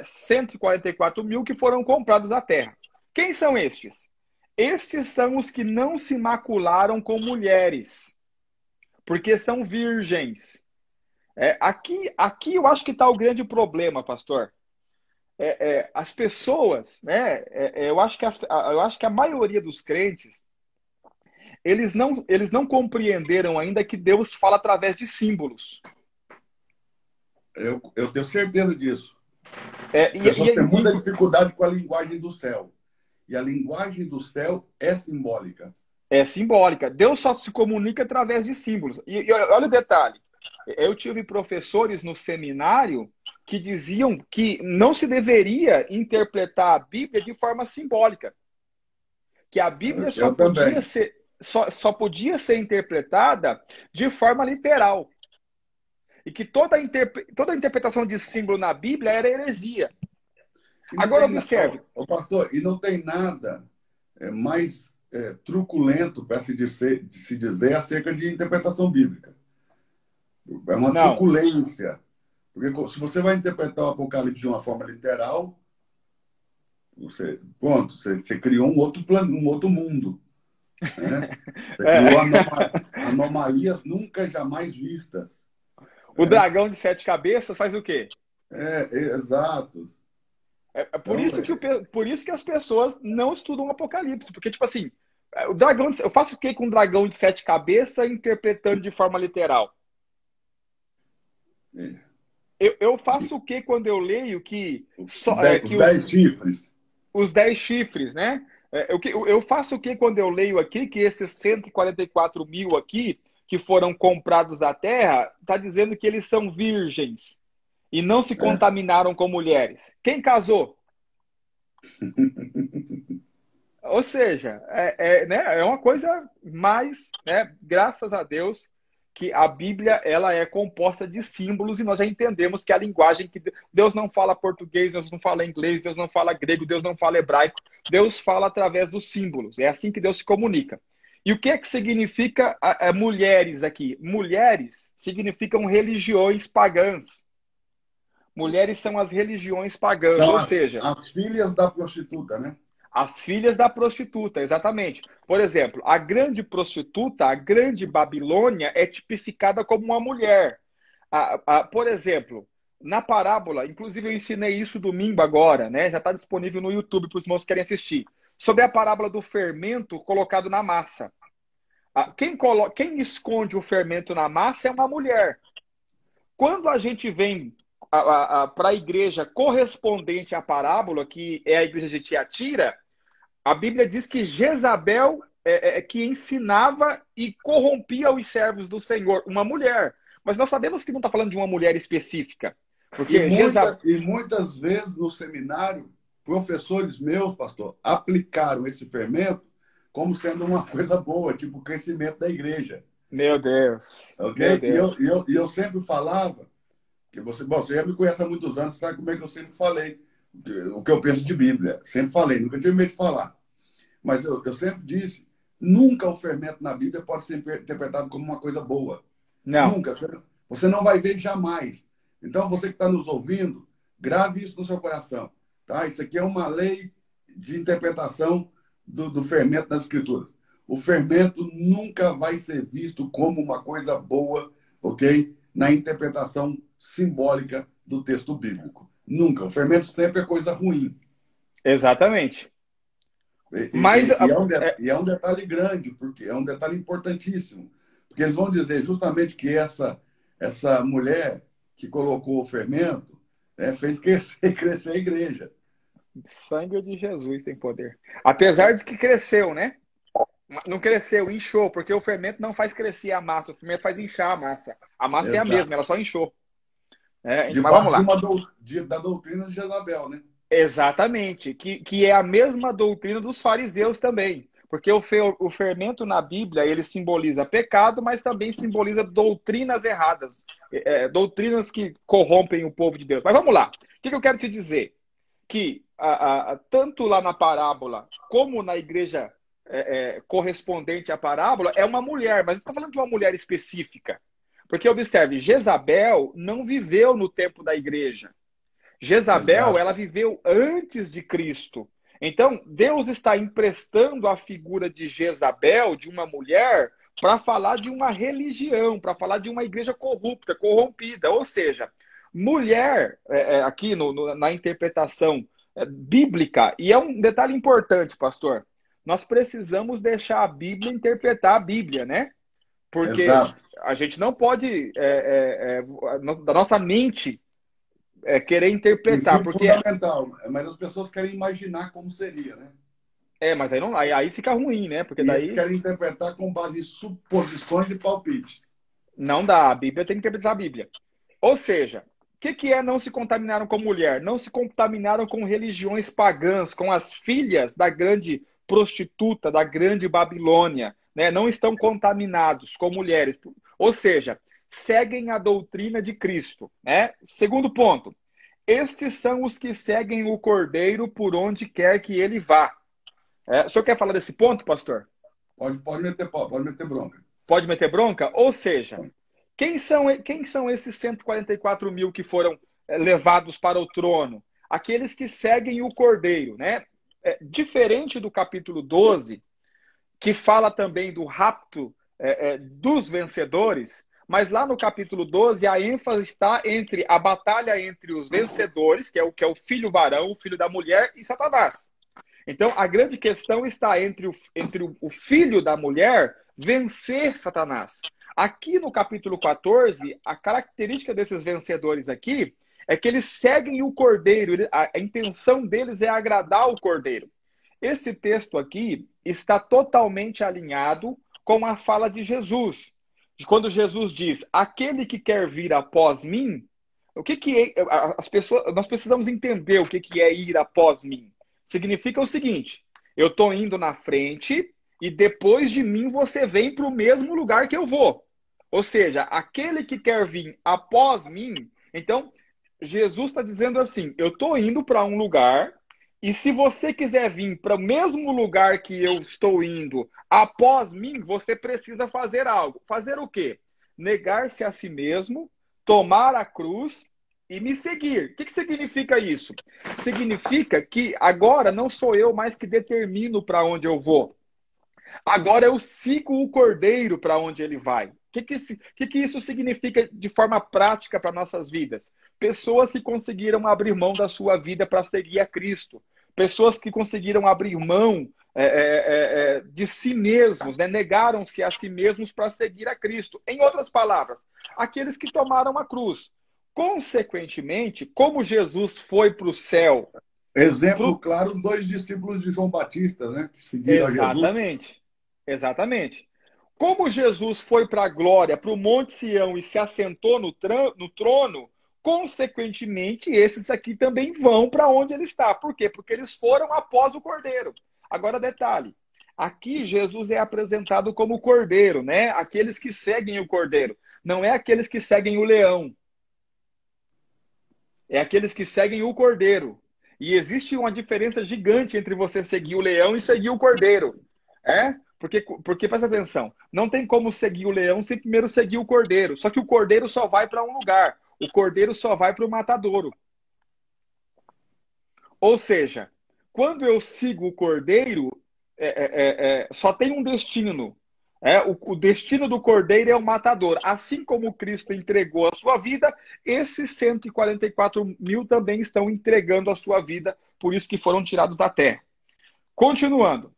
144 mil que foram comprados da terra. Quem são estes? Estes são os que não se macularam com mulheres, porque são virgens. Aqui eu acho que está o grande problema, pastor. As pessoas, né? Eu acho que a maioria dos crentes, eles não compreenderam ainda que Deus fala através de símbolos. Eu tenho certeza disso. É, As e, pessoas têm e, muita dificuldade com a linguagem do céu. E a linguagem do céu é simbólica. É simbólica. Deus só se comunica através de símbolos. E olha o detalhe. Eu tive professores no seminário que diziam que não se deveria interpretar a Bíblia de forma simbólica. Que a Bíblia Eu também. só podia ser interpretada de forma literal. E que toda a interpretação de símbolo na Bíblia era heresia. E não Agora tem, observe. pastor, e não tem nada mais truculento, para se dizer, acerca de interpretação bíblica. É uma Não. truculência. Porque se você vai interpretar o Apocalipse de uma forma literal, você criou um outro plano, um outro mundo. Né? Você criou anomalias nunca jamais vistas. O Né? dragão de 7 cabeças faz o quê? Exato. Por Então, isso por isso que as pessoas não estudam o Apocalipse. Porque, tipo assim, o dragão, eu faço o que com um dragão de 7 cabeças interpretando de forma literal? Eu faço o que quando eu leio que, os 10 chifres. Os 10 chifres, né? Eu faço o que quando eu leio aqui que esses 144 mil aqui, que foram comprados da terra, está dizendo que eles são virgens e não se contaminaram com mulheres. Quem casou? Ou seja, né, é uma coisa mais, né, graças a Deus, que a Bíblia ela é composta de símbolos e nós já entendemos que a linguagem que Deus não fala português, Deus não fala inglês, Deus não fala grego, Deus não fala hebraico, Deus fala através dos símbolos. É assim que Deus se comunica. E o que é que significa mulheres aqui? Mulheres significam religiões pagãs. Mulheres são as religiões pagãs, São ou seja, as filhas da prostituta, né? as filhas da prostituta, exatamente. Por exemplo, a grande prostituta, a grande Babilônia, é tipificada como uma mulher. Por exemplo, na parábola, inclusive eu ensinei isso domingo agora, né? Já está disponível no YouTube para os irmãos que querem assistir. Sobre a parábola do fermento colocado na massa. Quem esconde o fermento na massa é uma mulher. Quando a gente vem para a igreja correspondente à parábola, que é a igreja de Tiatira, a Bíblia diz que Jezabel que ensinava e corrompia os servos do Senhor, uma mulher. Mas nós sabemos que não está falando de uma mulher específica. Porque E muitas vezes no seminário, professores meus, pastor, aplicaram esse fermento como sendo uma coisa boa, tipo o crescimento da igreja. Meu Deus. Ok? Meu Deus. E eu sempre falava, que você já me conhece há muitos anos, sabe como é que eu sempre falei o que eu penso de Bíblia. Sempre falei, nunca tive medo de falar. Mas eu sempre disse, nunca o fermento na Bíblia pode ser interpretado como uma coisa boa. Não. Nunca. Você não vai ver jamais. Então, você que está nos ouvindo, grave isso no seu coração. Tá? Isso aqui é uma lei de interpretação do fermento nas Escrituras. O fermento nunca vai ser visto como uma coisa boa, ok? Na interpretação simbólica do texto bíblico. Nunca. O fermento sempre é coisa ruim. Exatamente. Mas E é um detalhe grande, porque é um detalhe importantíssimo. Porque eles vão dizer justamente que essa mulher que colocou o fermento, né, fez crescer a igreja. sangue de Jesus tem poder. Apesar de que cresceu, né? Não cresceu, inchou, porque o fermento não faz crescer a massa, o fermento faz inchar a massa. A massa é a mesma, Exato. ela só inchou. Então, mas vamos Debaixo lá. da doutrina de Jezabel, né? Exatamente, que é a mesma doutrina dos fariseus também. Porque o fermento na Bíblia, ele simboliza pecado, mas também simboliza doutrinas erradas, doutrinas que corrompem o povo de Deus. Mas vamos lá, o que eu quero te dizer? Que tanto lá na parábola, como na igreja correspondente à parábola, é uma mulher, mas não estou falando de uma mulher específica. Porque, observe, Jezabel não viveu no tempo da igreja. Jezabel, Exato. ela viveu antes de Cristo. Então, Deus está emprestando a figura de Jezabel, de uma mulher, para falar de uma religião, para falar de uma igreja corrupta, corrompida. Ou seja, mulher, aqui na interpretação bíblica, e é um detalhe importante, pastor, nós precisamos deixar a Bíblia interpretar a Bíblia, né? Porque Exato. a gente não pode, da nossa mente, querer interpretar, Princípio porque fundamental. Mas as pessoas querem imaginar como seria, né? mas aí não, aí fica ruim, né? Porque E eles daí querem interpretar com base em suposições e palpites. não dá. A Bíblia tem que interpretar a Bíblia. Ou seja, o que é não se contaminaram com mulher? Não se contaminaram com religiões pagãs, com as filhas da grande prostituta, da grande Babilônia, né? Não estão contaminados com mulheres. Ou seja, seguem a doutrina de Cristo, né? Segundo ponto, estes são os que seguem o Cordeiro por onde quer que ele vá. O senhor quer falar desse ponto, pastor? Pode meter bronca. Pode meter bronca? Ou seja, quem são esses 144 mil que foram levados para o trono? Aqueles que seguem o Cordeiro, né? Diferente do capítulo 12, que fala também do rapto dos vencedores, mas lá no capítulo 12 a ênfase está entre a batalha entre os vencedores, que é o filho varão, o filho da mulher, e Satanás. Então, a grande questão está entre o filho da mulher vencer Satanás. Aqui no capítulo 14, a característica desses vencedores aqui é que eles seguem o Cordeiro. A intenção deles é agradar o Cordeiro. Esse texto aqui está totalmente alinhado com a fala de Jesus. Quando Jesus diz, aquele que quer vir após mim, o que é? Nós precisamos entender o que é ir após mim. Significa o seguinte, eu estou indo na frente e depois de mim você vem para o mesmo lugar que eu vou. Ou seja, aquele que quer vir após mim, então Jesus está dizendo assim, eu estou indo para um lugar e se você quiser vir para o mesmo lugar que eu estou indo após mim, você precisa fazer algo. Fazer o quê? Negar-se a si mesmo, tomar a cruz e me seguir. O que significa isso? Significa que agora não sou eu mais que determino para onde eu vou. Agora eu sigo o Cordeiro para onde ele vai. O que isso significa de forma prática para nossas vidas? Pessoas que conseguiram abrir mão da sua vida para seguir a Cristo. Pessoas que conseguiram abrir mão de si mesmos, né? Negaram-se a si mesmos para seguir a Cristo. Em outras palavras, aqueles que tomaram a cruz. Consequentemente, como Jesus foi para o céu... Exemplo claro, os dois discípulos de João Batista, né? Que seguiram a Jesus. Exatamente. Como Jesus foi para a glória, para o Monte Sião e se assentou no trono, consequentemente, esses aqui também vão para onde ele está. Por quê? Porque eles foram após o Cordeiro. Agora, detalhe. Aqui, Jesus é apresentado como Cordeiro, né? Aqueles que seguem o Cordeiro. Não é aqueles que seguem o leão. É aqueles que seguem o Cordeiro. E existe uma diferença gigante entre você seguir o leão e seguir o Cordeiro. Porque presta atenção, não tem como seguir o leão sem primeiro seguir o Cordeiro. Só que o Cordeiro só vai para um lugar. O Cordeiro só vai para o matadouro. Ou seja, quando eu sigo o Cordeiro, só tem um destino. O destino do Cordeiro é o matador. Assim como Cristo entregou a sua vida, esses 144 mil também estão entregando a sua vida, por isso que foram tirados da terra. Continuando.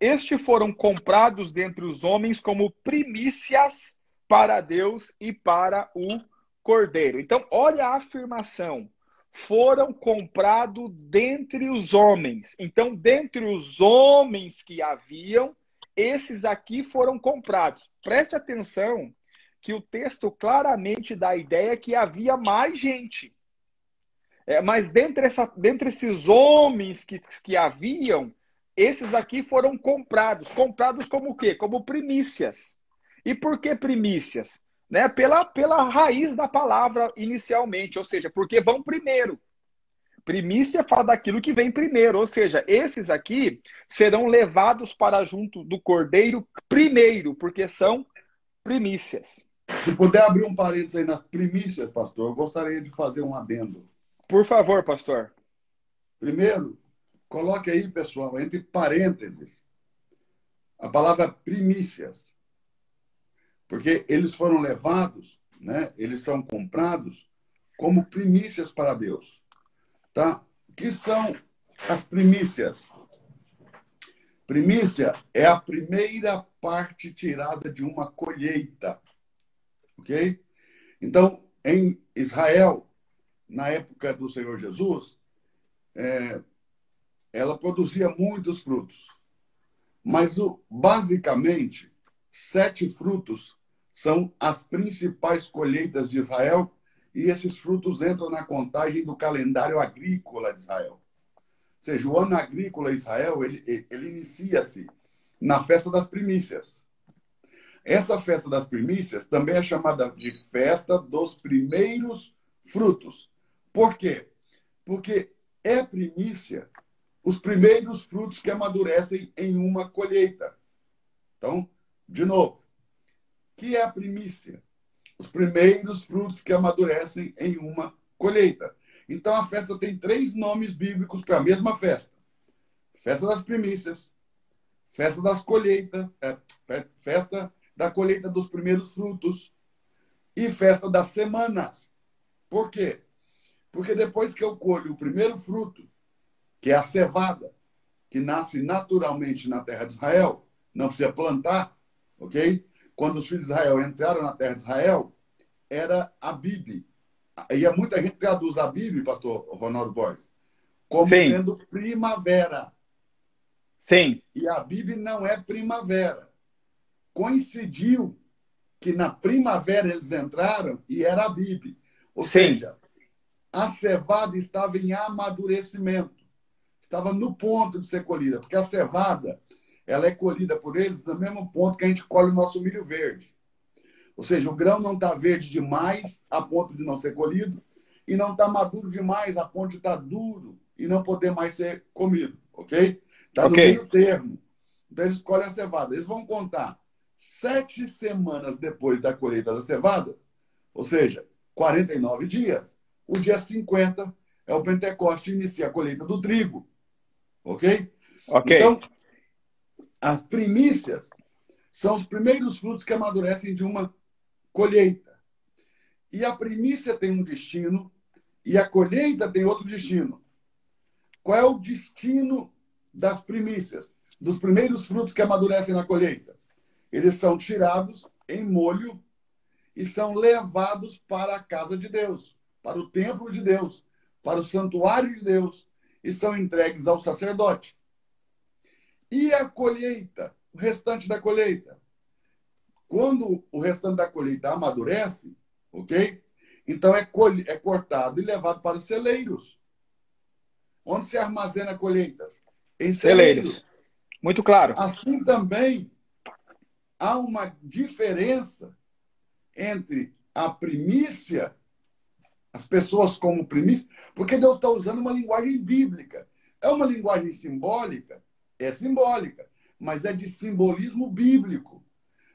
Estes foram comprados dentre os homens como primícias para Deus e para o Cordeiro. Então, olha a afirmação. Foram comprados dentre os homens. Então, dentre os homens que haviam, esses aqui foram comprados. Preste atenção que o texto claramente dá a ideia que havia mais gente. Mas dentre esses homens que haviam, esses aqui foram comprados. Comprados como o quê? Como primícias. E por que primícias? Né? Pela raiz da palavra inicialmente, ou seja, porque vão primeiro. Primícia fala daquilo que vem primeiro, ou seja, esses aqui serão levados para junto do Cordeiro primeiro, porque são primícias. Se puder abrir um parênteses aí nas primícias, pastor, eu gostaria de fazer um adendo. Por favor, pastor. Primeiro, coloque aí, pessoal, entre parênteses, a palavra primícias. Porque eles foram levados, né? Eles são comprados como primícias para Deus. Tá? O que são as primícias? Primícia é a primeira parte tirada de uma colheita. Ok? Então, em Israel, na época do Senhor Jesus, ela produzia muitos frutos. Mas, basicamente, 7 frutos são as principais colheitas de Israel, e esses frutos entram na contagem do calendário agrícola de Israel. Ou seja, o ano agrícola de Israel, ele inicia-se na festa das primícias. Essa festa das primícias também é chamada de festa dos primeiros frutos. Por quê? Porque é primícia os primeiros frutos que amadurecem em uma colheita. Então, de novo, o que é a primícia? Os primeiros frutos que amadurecem em uma colheita. Então, a festa tem 3 nomes bíblicos para a mesma festa. Festa das primícias, festa das colheitas, festa da colheita dos primeiros frutos e festa das semanas. Por quê? Porque depois que eu colho o primeiro fruto, que é a cevada, que nasce naturalmente na terra de Israel, não precisa plantar, ok? Quando os filhos de Israel entraram na terra de Israel, era a Bibe. E muita gente traduz a Bibe, pastor Ronaldo Borges, como Sim. sendo primavera. Sim. E a Bibe não é primavera. Coincidiu que na primavera eles entraram e era a Bibe. Ou seja, a cevada estava em amadurecimento. Estava no ponto de ser colhida. Porque a cevada, ela é colhida por eles no mesmo ponto que a gente colhe o nosso milho verde. Ou seja, o grão não está verde demais a ponto de não ser colhido e não está maduro demais a ponto de estar duro e não poder mais ser comido, ok? Está no meio termo. Então, eles colhem a cevada. Eles vão contar 7 semanas depois da colheita da cevada, ou seja, 49 dias. O dia 50 é o Pentecoste, inicia a colheita do trigo, ok? Então, as primícias são os primeiros frutos que amadurecem de uma colheita. E a primícia tem um destino e a colheita tem outro destino. Qual é o destino das primícias? Dos primeiros frutos que amadurecem na colheita? Eles são tirados em molho e são levados para a casa de Deus, para o templo de Deus, para o santuário de Deus e são entregues ao sacerdote. E a colheita? O restante da colheita? Quando o restante da colheita amadurece, ok? Então é cortado e levado para os celeiros. Onde se armazena colheitas? Em celeiros. Muito claro. Assim também há uma diferença entre a primícia, as pessoas como primícia, porque Deus está usando uma linguagem bíblica. É uma linguagem simbólica? É simbólica, mas é de simbolismo bíblico.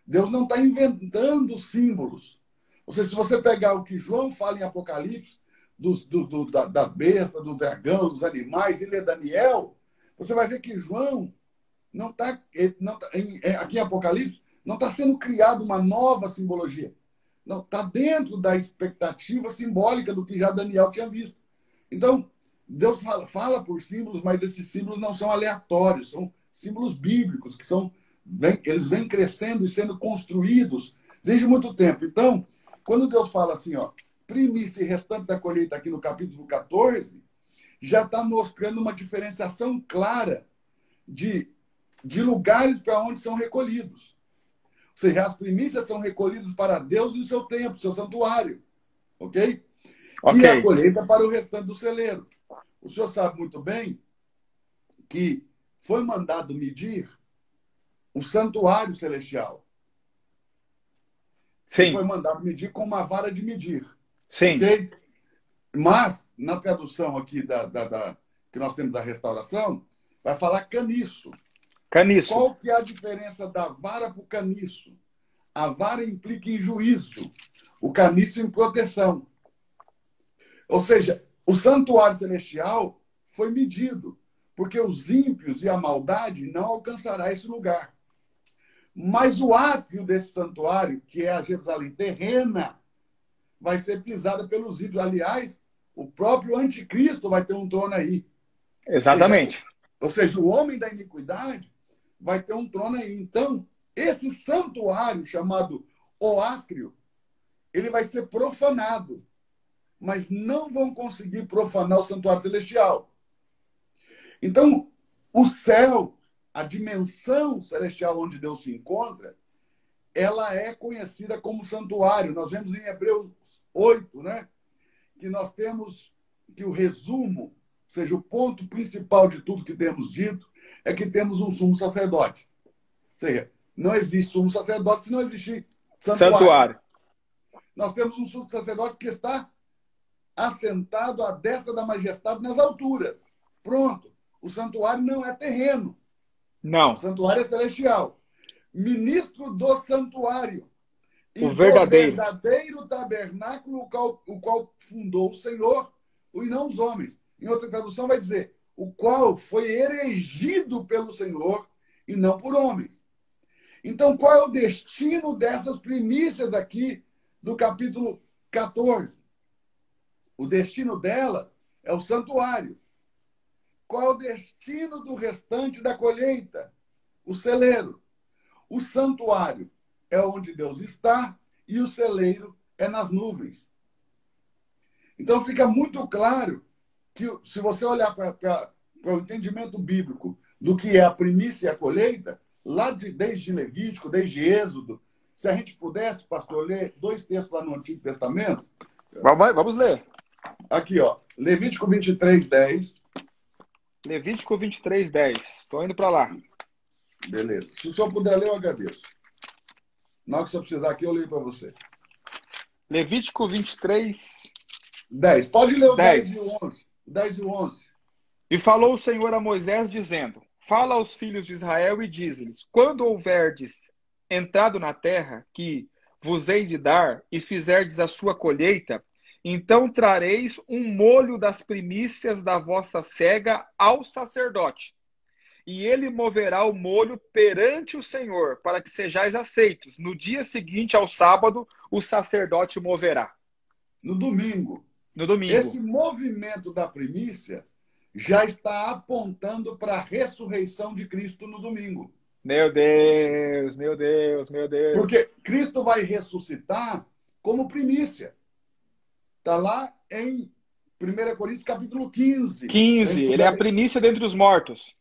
Deus não está inventando símbolos. Ou seja, se você pegar o que João fala em Apocalipse, das bestas, do dragão, dos animais, e ler Daniel, você vai ver que João não está, aqui em Apocalipse, não está sendo criada uma nova simbologia. Não, está dentro da expectativa simbólica do que já Daniel tinha visto. Então, Deus fala por símbolos, mas esses símbolos não são aleatórios, são símbolos bíblicos, eles vêm crescendo e sendo construídos desde muito tempo. Então, quando Deus fala assim, ó, primícia e restante da colheita aqui no capítulo 14, já está mostrando uma diferenciação clara de lugares para onde são recolhidos. Ou seja, as primícias são recolhidas para Deus e o seu templo, o seu santuário. Ok? E a colheita para o restante do celeiro. O senhor sabe muito bem que foi mandado medir o santuário celestial. Sim. Foi mandado medir com uma vara de medir. Sim. Ok? Mas, na tradução aqui que nós temos da restauração, vai falar caniço. Caniço. Qual que é a diferença da vara para o caniço? A vara implica em juízo, o caniço em proteção. Ou seja, o santuário celestial foi medido, porque os ímpios e a maldade não alcançará esse lugar. Mas o átrio desse santuário, que é a Jerusalém terrena, vai ser pisada pelos ímpios. Aliás, o próprio anticristo vai ter um trono aí. Exatamente. Ou seja, o homem da iniquidade vai ter um trono aí. Então, esse santuário chamado o átrio, ele vai ser profanado. Mas não vão conseguir profanar o santuário celestial. Então, o céu, a dimensão celestial onde Deus se encontra, ela é conhecida como santuário. Nós vemos em Hebreus 8, né? Que nós temos que o resumo, ou seja, o ponto principal de tudo que temos dito, é que temos um sumo sacerdote. Ou seja, não existe sumo sacerdote se não existir santuário. Nós temos um sumo sacerdote que está assentado à destra da majestade nas alturas. Pronto. O santuário não é terreno. Não. O santuário é celestial. Ministro do santuário. E o verdadeiro. do verdadeiro tabernáculo, o qual fundou o Senhor, e não os homens. Em outra tradução vai dizer, o qual foi erigido pelo Senhor e não por homens. Então, qual é o destino dessas primícias aqui do capítulo 14? O destino delas é o santuário. Qual é o destino do restante da colheita? O celeiro. O santuário é onde Deus está e o celeiro é nas nuvens. Então fica muito claro que, se você olhar para o entendimento bíblico do que é a primícia e a colheita, desde Levítico, desde Êxodo, se a gente pudesse, pastor, ler 2 textos lá no Antigo Testamento. Vamos ler. Aqui, ó, Levítico 23:10. Levítico 23:10. Estou indo para lá. Beleza. Se o senhor puder ler, eu agradeço. Na hora que você precisar aqui, eu leio para você. Levítico 23:10. Pode ler o 10 e o 11. 10 e o 11. E falou o Senhor a Moisés, dizendo: Fala aos filhos de Israel e dize-lhes: Quando houverdes entrado na terra que vos hei de dar, e fizerdes a sua colheita, então trareis um molho das primícias da vossa cega ao sacerdote. E ele moverá o molho perante o Senhor, para que sejais aceitos. No dia seguinte ao sábado, o sacerdote moverá. No domingo. No domingo. Esse movimento da primícia já está apontando para a ressurreição de Cristo no domingo. Meu Deus, meu Deus, meu Deus. Porque Cristo vai ressuscitar como primícia. Está lá em 1 Coríntios capítulo 15. 15. Ele é a primícia dentre os mortos.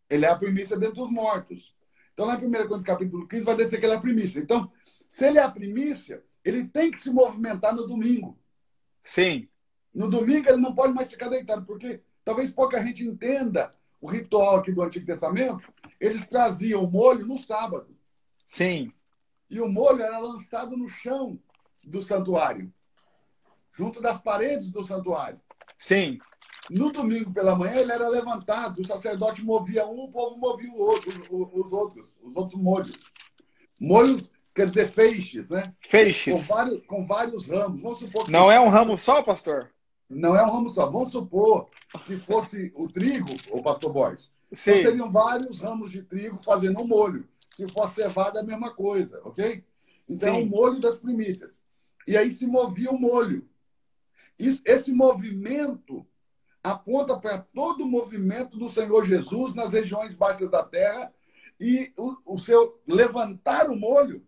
Ele é a primícia dentre os mortos. Então, lá em 1 Coríntios capítulo 15 vai dizer que ele é a primícia. Então, se ele é a primícia, ele tem que se movimentar no domingo. Sim. No domingo ele não pode mais ficar deitado, porque talvez pouca gente entenda o ritual aqui do Antigo Testamento. Eles traziam o molho no sábado. Sim. E o molho era lançado no chão do santuário, junto das paredes do santuário. Sim. No domingo pela manhã ele era levantado, o sacerdote movia um, o povo movia o outro, os outros molhos. Molhos quer dizer feixes, né? Feixes. Com vários ramos. Vamos supor que não é um ramo só, pastor? Não é um ramo só. Vamos supor que fosse o trigo, o pastor Borges. Sim. Então seriam vários ramos de trigo fazendo um molho. Se for cevada, é a mesma coisa, ok? Então é o molho das primícias. E aí se movia o molho. Esse movimento aponta para todo o movimento do Senhor Jesus nas regiões baixas da terra, e o seu levantar o molho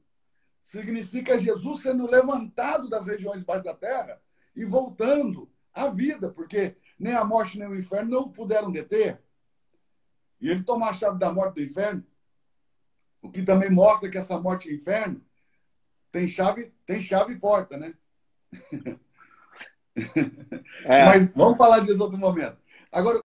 significa Jesus sendo levantado das regiões baixas da terra e voltando à vida, porque nem a morte nem o inferno não o puderam deter. E ele toma a chave da morte do inferno, o que também mostra que essa morte e inferno tem chave e porta, né? Mas vamos falar disso outro momento. Agora,